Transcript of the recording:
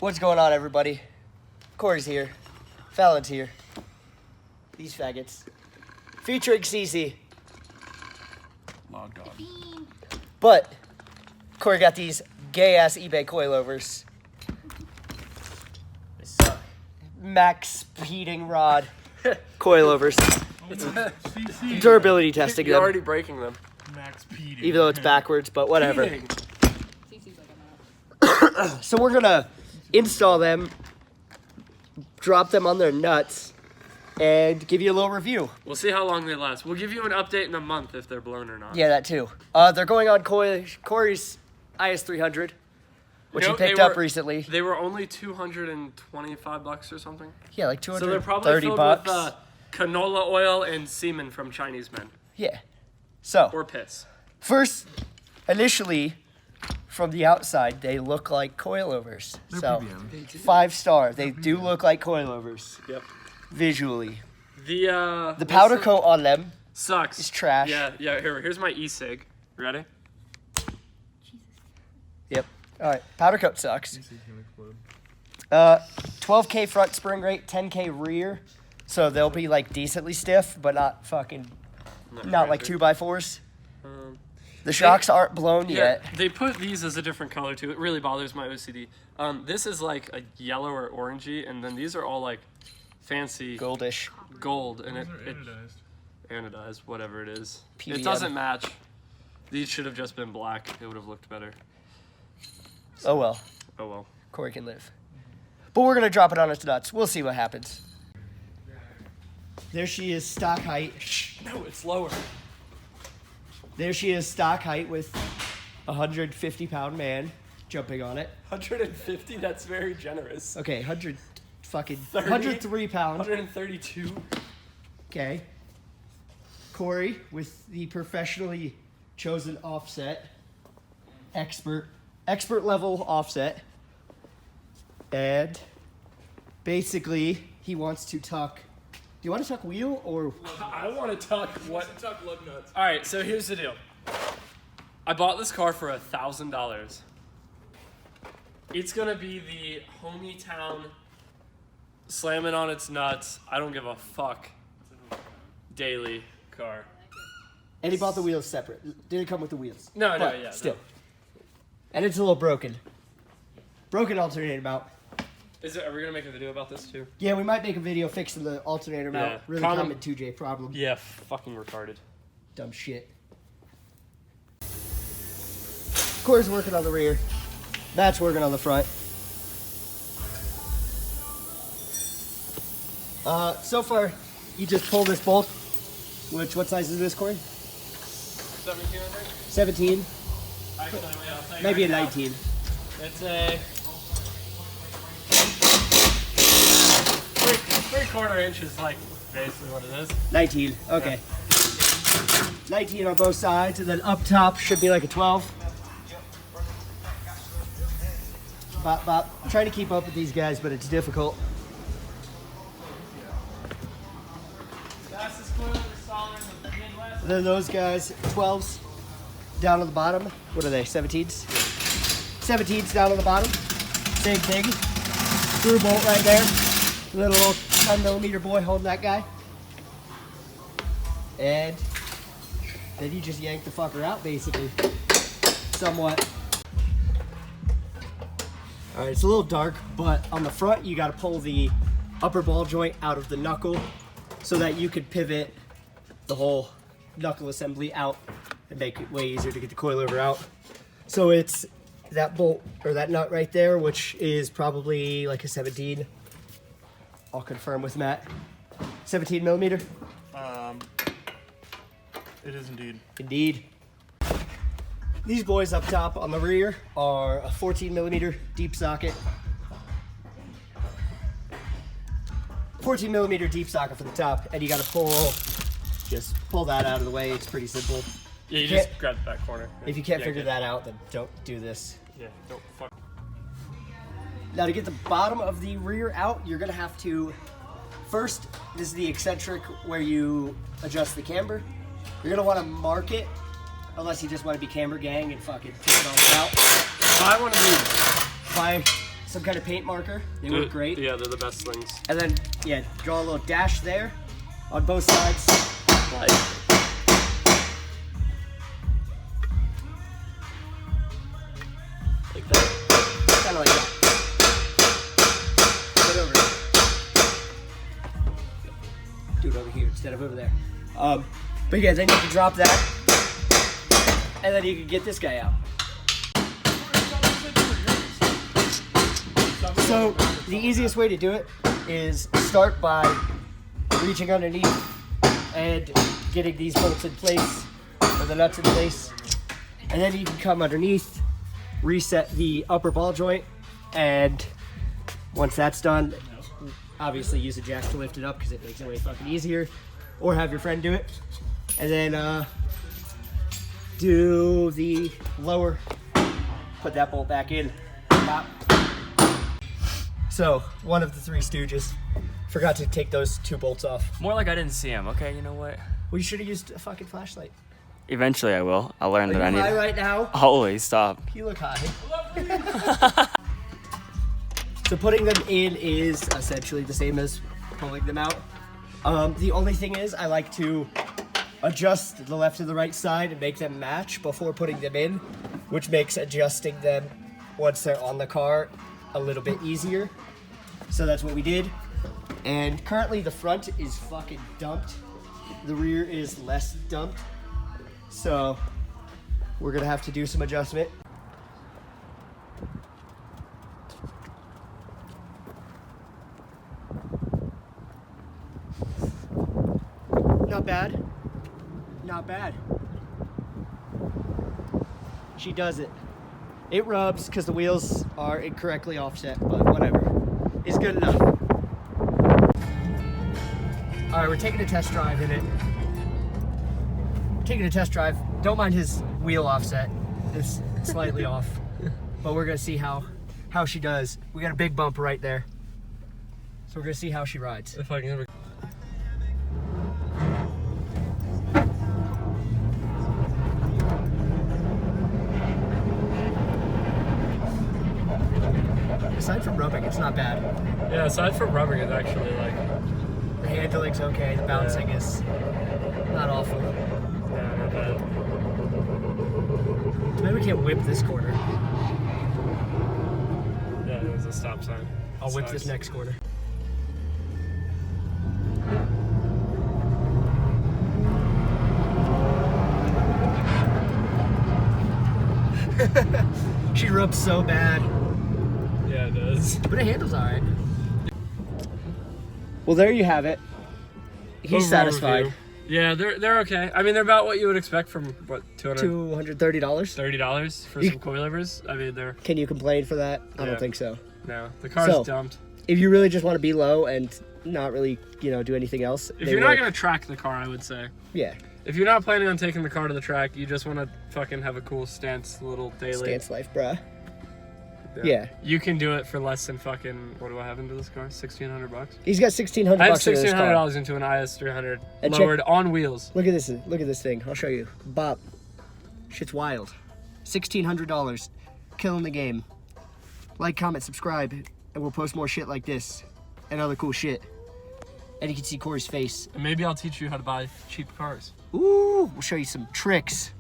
What's going on, everybody? Cory's here. Fallon's here. These faggots. Featuring Cece. Logged on. But Cory got these gay-ass eBay coilovers. They suck. Max speeding rod coilovers. Durability testing You're them. already breaking them. Max Petey. Even though it's backwards, but whatever. Peeing. So we're gonna install them, drop them on their nuts, and give you a little review. We'll see how long they last. We'll give you an update in a month if they're blown or not. Yeah, that too. They're going on Cory's IS300, which he picked up recently. They were only $225 or something. Yeah, like So they're probably $230 filled bucks. with canola oil and semen from Chinese men. Yeah. So Or piss. first, initially, from the outside, they look like coilovers. They're So PBM. 5-star. They do look like coilovers Yep. visually. The Powder coat on them sucks. is trash. Yeah. Here's my e-cig. Ready? Yep. All right. Powder coat sucks. 12K front spring rate, 10K rear. So they'll be like decently stiff, but not fucking, not like crazy. 2x4s. The shocks aren't blown yet. They put these as a different color too. It really bothers my OCD. This is like a yellow or orangey, and then these are all like fancy Goldish. gold, and it Anodized. anodized, whatever it is. PBM. It doesn't match. These should have just been black. It would have looked better. Oh well. Oh well. Cory can live. But we're gonna drop it on its nuts. We'll see what happens. There she is, stock height. No, it's lower. There she is, stock height with a 150-pound man jumping on it. 150. That's very generous. Okay, 100 fucking 30? 103 pounds. 132. Okay. Cory with the professionally chosen offset, expert level offset, and basically he wants to tuck. Do you want to tuck wheel or? I want to tuck what? Tuck lug nuts. All right. So here's the deal. I bought this car for $1,000. It's gonna be the homie town slamming on its nuts. I don't give a fuck. Daily car. And he bought the wheels separate. Didn't come with the wheels. No, But yeah. still. And it's a little broken. Broken alternator mount. Are we gonna make a video about this too? Yeah, we might make a video fixing the alternator mount. Yeah. Really Comment- common 2J problem. Yeah, fucking retarded. Dumb shit. Cory's working on the rear. Matt's working on the front. So far, you just pull this bolt. What size is this, Cory? 1700. 17, Actually, wait, I'll tell you maybe a right now. 19. It's a 3/4 inch is like basically what it is. 19, okay. 19 on both sides, and then up top should be like a 12. Bop, bop. I'm trying to keep up with these guys, but it's difficult. Fastest coilover installer in the Midwest. And then those guys, 12s down on the bottom. What are they, 17s? 17s down on the bottom. Same thing. Screw bolt right there. Little 10mm boy holding that guy. And then you just yank the fucker out, basically. Somewhat. All right, it's a little dark, but on the front, you gotta pull the upper ball joint out of the knuckle so that you could pivot the whole knuckle assembly out and make it way easier to get the coilover out. So it's that bolt or that nut right there, which is probably like a 17. I'll confirm with Matt. 17mm? It is indeed. Indeed. These boys up top on the rear are a 14mm deep socket. 14mm deep socket for the top, and you gotta just pull that out of the way. It's pretty simple. Yeah, you Can't- just grab the back corner. If you can't Yeah, figure okay. that out, then don't do this. Yeah, don't fuck. Now to get the bottom of the rear out, you're gonna have to, first, this is the eccentric where you adjust the camber. You're gonna wanna mark it, unless you just wanna be camber gang and fucking pick it all out. I want to be By some kind of paint marker. They work great. Yeah, they're the best slings. And then, yeah, draw a little dash there on both sides. Like that. Kind of like that. Put it over there. Do it over here instead of over there. But yeah, then you can drop that. And then you can get this guy out. So the easiest way to do it is start by reaching underneath and getting these bolts in place, or the nuts in place. And then you can come underneath, reset the upper ball joint, and once that's done, obviously use a jack to lift it up because it makes it way fucking easier, or have your friend do it. And then do the lower, put that bolt back in, pop. So, one of the three stooges forgot to take those two bolts off. More like I didn't see him. Okay, you know what? Well, you should have used a fucking flashlight. Eventually I will. I'll learn that I Are you need high it. right now? Always stop. You look high. So putting them in is essentially the same as pulling them out. The only thing is I like to adjust the left and the right side and make them match before putting them in, which makes adjusting them once they're on the car a little bit easier. So that's what we did. And currently the front is fucking dumped. The rear is less dumped. So we're gonna have to do some adjustment. Not bad. Not bad. She does it. It rubs because the wheels are incorrectly offset, but whatever. It's good enough. All right, we're taking a test drive in it. Taking a test drive. Don't mind his wheel offset. It's slightly off, but we're gonna see how she does. We got a big bump right there, so we're gonna see how she rides. If I can ever. Aside from rubbing, it's not bad. Yeah, aside from rubbing, it's actually like. The handling's okay. The bouncing is not awful. Yeah, not bad. So maybe we can't whip this corner. Yeah, there's a stop sign. I'll whip this next corner. She rubs so bad. Yeah, it does. But it handles alright. Well, there you have it. He's Overall satisfied. review. Yeah, they're okay. I mean, they're about what you would expect from what $230. $30 for some coilovers. I mean, they're Can you complain for that? I Yeah. don't think so. no. The car's So, dumped. If you really just want to be low and not really, do anything else, If they you're not work. gonna track the car, I would say. Yeah, If you're not planning on taking the car to the track, you just want to fucking have a cool stance, little daily. stance life, bruh. Yeah. You can do it for less than fucking. What do I have into this car? $1,600. He's got $1,600 I have bucks in this car. $1,600 into an IS300 And lowered on wheels. Look at this thing. I'll show you. Bop. Shit's wild. $1,600. Killing the game. Like, comment, subscribe, and we'll post more shit like this and other cool shit. And you can see Cory's face. And maybe I'll teach you how to buy cheap cars. Ooh, we'll show you some tricks.